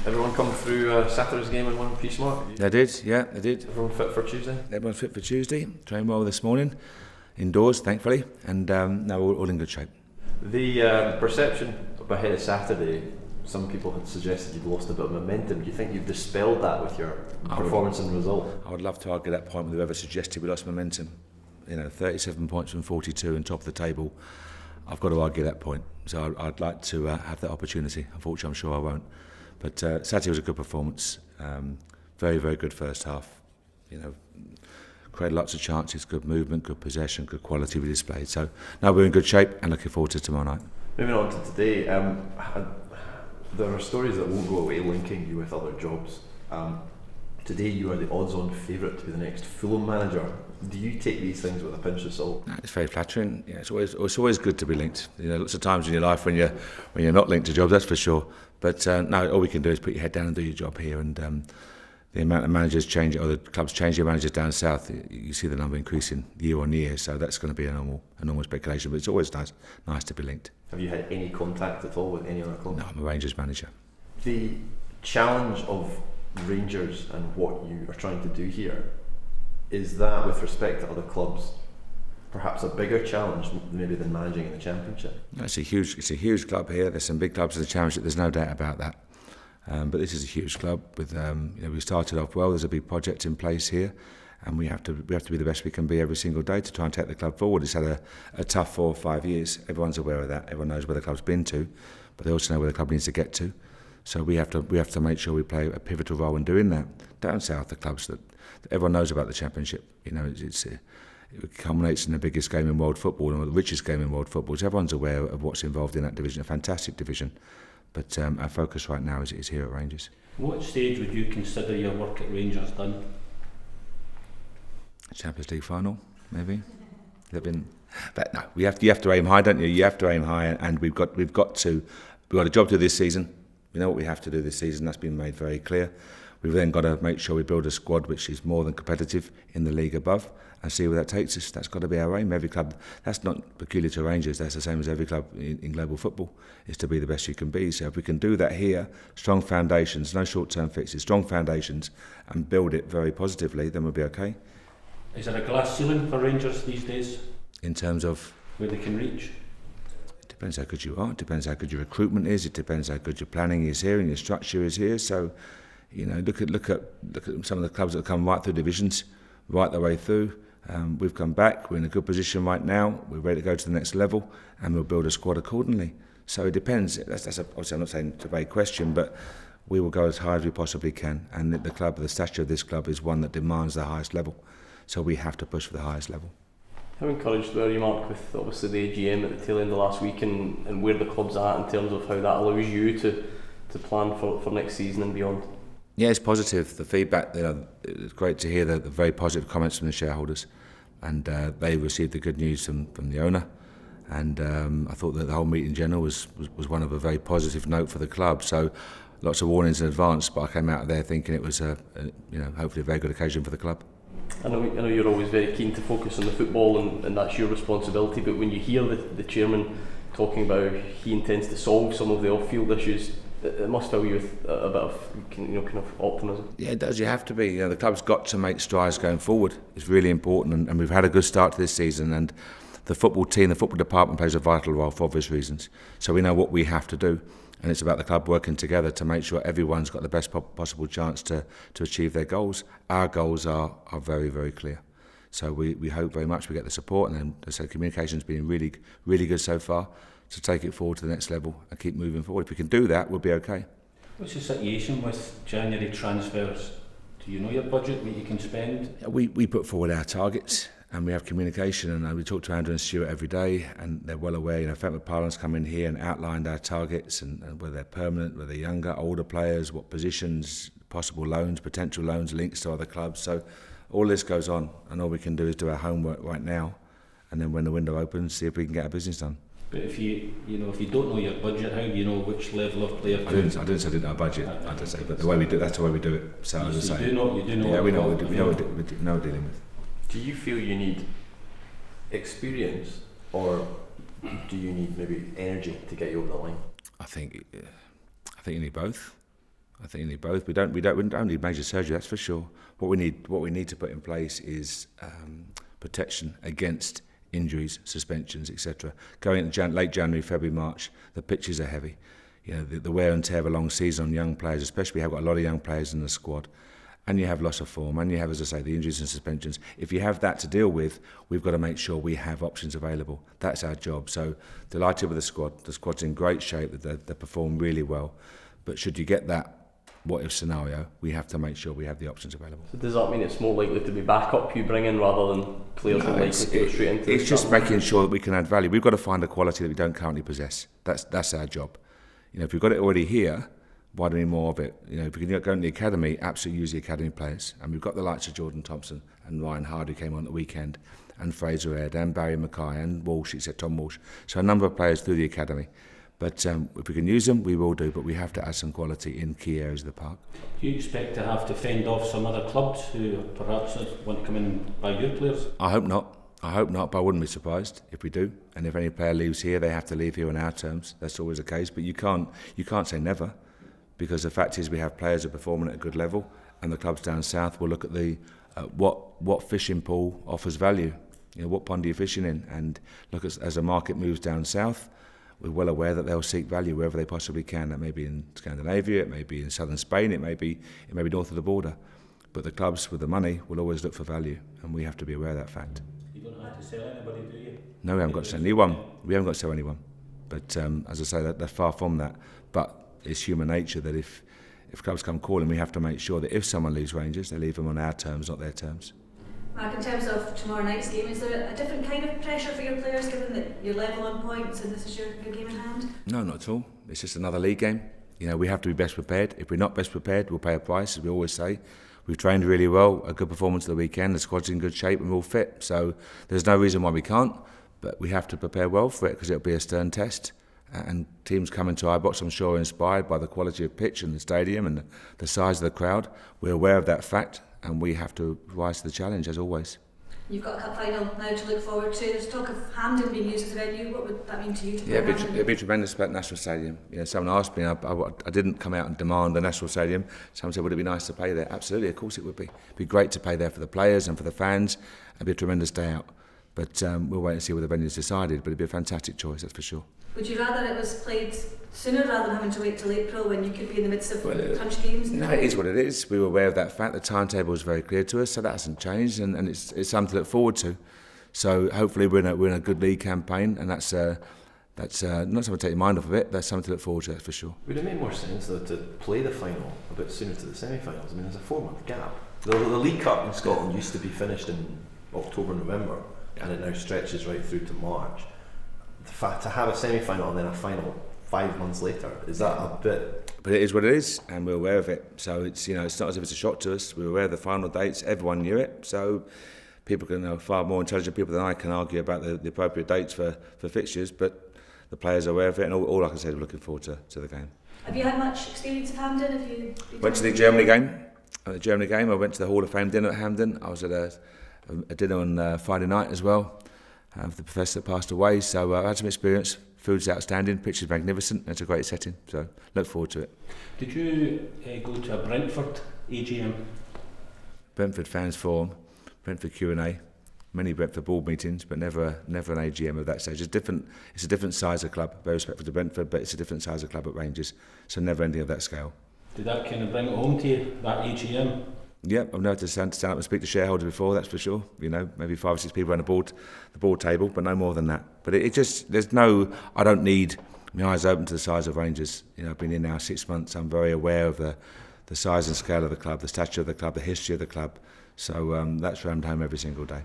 Everyone come through Saturday's game in one piece, Mark? They did, yeah, they did. Everyone fit for Tuesday? Everyone's fit for Tuesday. Trained well this morning, indoors, thankfully, and now we're all in good shape. The perception ahead of Saturday, some people had suggested you'd lost a bit of momentum. Do you think you've dispelled that with your performance and result? I would love to argue that point with whoever suggested we lost momentum. 37 points from 42 and top of the table. I've got to argue that point. So I'd like to have that opportunity. Unfortunately, I'm sure I won't. But Saturday was a good performance. Very, very good first half. Created lots of chances, good movement, good possession, good quality we displayed. So now we're in good shape and looking forward to tomorrow night. Moving on to today, there are stories that won't go away linking you with other jobs. Today you are the odds-on favourite to be the next Fulham manager. Do you take these things with a pinch of salt? It's very flattering. Yeah, it's always good to be linked. Lots of times in your life when you're not linked to jobs, that's for sure. But no, all we can do is put your head down and do your job here. And the amount of managers change, or the clubs change their managers down south, you see the number increasing year on year. So that's going to be a normal speculation. But it's always nice to be linked. Have you had any contact at all with any other club? No, I'm a Rangers manager. The challenge of Rangers and what you are trying to do here, is that with respect to other clubs perhaps a bigger challenge maybe than managing in the Championship? It's a huge club here. There's some big clubs in the Championship, there's no doubt about that. But this is a huge club with we started off well. There's a big project in place here, and we have to be the best we can be every single day to try and take the club forward. It's had a tough 4 or 5 years. Everyone's aware of that. Everyone knows where the club's been to, but they also know where the club needs to get to. So we have to make sure we play a pivotal role in doing that. Down south, the clubs that everyone knows about the Championship. It culminates in the biggest game in world football and the richest game in world football. So everyone's aware of what's involved in that division. A fantastic division, but our focus right now is here at Rangers. What stage would you consider your work at Rangers done? Champions League final, maybe. But no, you have to aim high, don't you? You have to aim high, and we've got a job to do this season. We know what we have to do this season. That's been made very clear. We've then got to make sure we build a squad which is more than competitive in the league above, and see where that takes us. That's got to be our aim. Every club, that's not peculiar to Rangers, that's the same as every club in global football, is to be the best you can be. So if we can do that here, strong foundations, no short-term fixes, strong foundations, and build it very positively, then we'll be okay. Is there a glass ceiling for Rangers these days? In terms of? Where they can reach? It depends how good you are, it depends how good your recruitment is, it depends how good your planning is here and your structure is here. So, look at some of the clubs that have come right through divisions, right the way through. We've come back, we're in a good position right now, we're ready to go to the next level, and we'll build a squad accordingly. So it depends. Obviously I'm not saying it's a vague question, but we will go as high as we possibly can, and the stature of this club is one that demands the highest level. So we have to push for the highest level. How encouraged were you, Mark, with obviously the AGM at the tail end of last week and where the club's at in terms of how that allows you to plan for next season and beyond? Yeah, it's positive. The feedback, it's great to hear the very positive comments from the shareholders, and they received the good news from the owner. And I thought that the whole meeting in general was one of a very positive note for the club. So lots of warnings in advance, but I came out of there thinking it was hopefully a very good occasion for the club. I know you're always very keen to focus on the football and that's your responsibility, but when you hear the chairman talking about he intends to solve some of the off-field issues, it must fill you with a bit of kind of optimism. Yeah, it does. You have to be. The club's got to make strides going forward. It's really important, and we've had a good start to this season, and the football team, the football department plays a vital role for obvious reasons. So we know what we have to do, and it's about the club working together to make sure everyone's got the best possible chance to achieve their goals. Our goals are very, very clear. So we hope very much we get the support, and then so communication's been really, really good so far to take it forward to the next level and keep moving forward. If we can do that, we'll be okay. What's the situation with January transfers? Do you know your budget, what you can spend? We put forward our targets, and we have communication, and we talk to Andrew and Stuart every day, and they're well aware. Frank McParland's come in here and outlined our targets, and whether they're permanent, whether they're younger, older players, what positions, possible loans, potential loans, links to other clubs. So all this goes on, and all we can do is do our homework right now, and then when the window opens, see if we can get our business done. But if you don't know your budget, how do you know which level of player? I didn't say I didn't know our budget. I just say, but the way we do, that's the way we do it. So I was saying, you do know. Yeah, we know what we're dealing with. Do you feel you need experience, or do you need maybe energy to get you over the line? I think you need both. I think you need both. We don't need major surgery, that's for sure. What we need to put in place is protection against injuries, suspensions, etc. Going into late January, February, March, the pitches are heavy. You know, the wear and tear of a long season on young players, especially we have got a lot of young players in the squad, and you have loss of form, and you have, as I say, the injuries and suspensions. If you have that to deal with, we've got to make sure we have options available. That's our job. So delighted with the squad. The squad's in great shape. They perform really well. But should you get that what-if scenario, we have to make sure we have the options available. So does that mean it's more likely to be backup you bring in rather than players are likely to go straight into the It's just making sure that we can add value. We've got to find a quality that we don't currently possess. That's our job. You know, if we've got it already here, why do we need more of it? You know, if we can go into the academy, absolutely use the academy players. And we've got the likes of Jordan Thompson and Ryan Hard, who came on the weekend, and Fraser Aird and Barry Mackay and Walsh, except Tom Walsh. So a number of players through the academy. But if we can use them, we will do. But we have to add some quality in key areas of the park. Do you expect to have to fend off some other clubs who perhaps want to come in and buy your players? I hope not, but I wouldn't be surprised if we do. And if any player leaves here, they have to leave here on our terms. That's always the case. But you can't say never, because the fact is we have players who are performing at a good level, and the clubs down south will look at the what fishing pool offers value. You know, what pond are you fishing in? And look, as the market moves down south, we're well aware that they'll seek value wherever they possibly can. That may be in Scandinavia, it may be in southern Spain, it may be north of the border. But the clubs with the money will always look for value, and we have to be aware of that fact. You don't have to sell anybody, do you? No, we haven't got to sell anyone. We haven't got to sell anyone. But as I say, they're far from that. But it's human nature that if clubs come calling, we have to make sure that if someone leaves Rangers, they leave them on our terms, not their terms. Mark, in terms of tomorrow night's game, is there a different kind of pressure for your players given that you're level on points and this is your game in hand? No, not at all. It's just another league game. You know, we have to be best prepared. If we're not best prepared, we'll pay a price, as we always say. We've trained really well, a good performance at the weekend, the squad's in good shape and we're all fit. So there's no reason why we can't, but we have to prepare well for it because it'll be a stern test. And teams coming to our box, I'm sure, are inspired by the quality of pitch and the stadium and the size of the crowd. We're aware of that fact, and we have to rise to the challenge, as always. You've got a cup final now to look forward to. There's talk of Hampden being used as a venue. What would that mean to you? It'd be tremendous about National Stadium. You know, someone asked me, I didn't come out and demand the National Stadium. Someone said, would it be nice to play there? Absolutely, of course it would be. It'd be great to play there for the players and for the fans. It'd be a tremendous day out. But we'll wait and see what the venue's decided, but it'd be a fantastic choice, that's for sure. Would you rather it was played sooner rather than having to wait till April when you could be in the midst of country games? No, it is what it is. We were aware of that fact. The timetable is very clear to us, so that hasn't changed, and it's something to look forward to. So hopefully we're in a good league campaign, and that's not something to take your mind off of it. That's something to look forward to, that's for sure. Would it make more sense though to play the final a bit sooner to the semi-finals? I mean, there's a 4-month gap. The League Cup in Scotland used to be finished in October, November, and it now stretches right through to March. To have a semi-final and then a final 5 months later, is that a bit? But it is what it is, and we're aware of it. So it's it's not as if it's a shock to us. We're aware of the final dates. Everyone knew it. So people can far more intelligent people than I can argue about the appropriate dates for fixtures. But the players are aware of it, and all I can say is we're looking forward to the game. Have you had much experience of Hampden? Went to the Germany game. At the Germany game, I went to the Hall of Fame dinner at Hampden. I was at a dinner on Friday night as well. The professor that passed away, so I had some experience. Food's outstanding, pitch is magnificent, it's a great setting, so look forward to it. Did you go to a Brentford AGM? Brentford Fans Forum, Brentford Q&A, many Brentford board meetings, but never an AGM of that stage. It's a different size of club, very respectful to Brentford, but it's a different size of club at Rangers, so never anything of that scale. Did that kind of bring it home to you, that AGM? Yeah, I've never had to stand up and speak to shareholders before, that's for sure. You know, maybe 5 or 6 people around the board table, but no more than that. But I don't need my eyes open to the size of Rangers. You know, I've been in now 6 months. I'm very aware of the size and scale of the club, the stature of the club, the history of the club. So that's where I'm home every single day.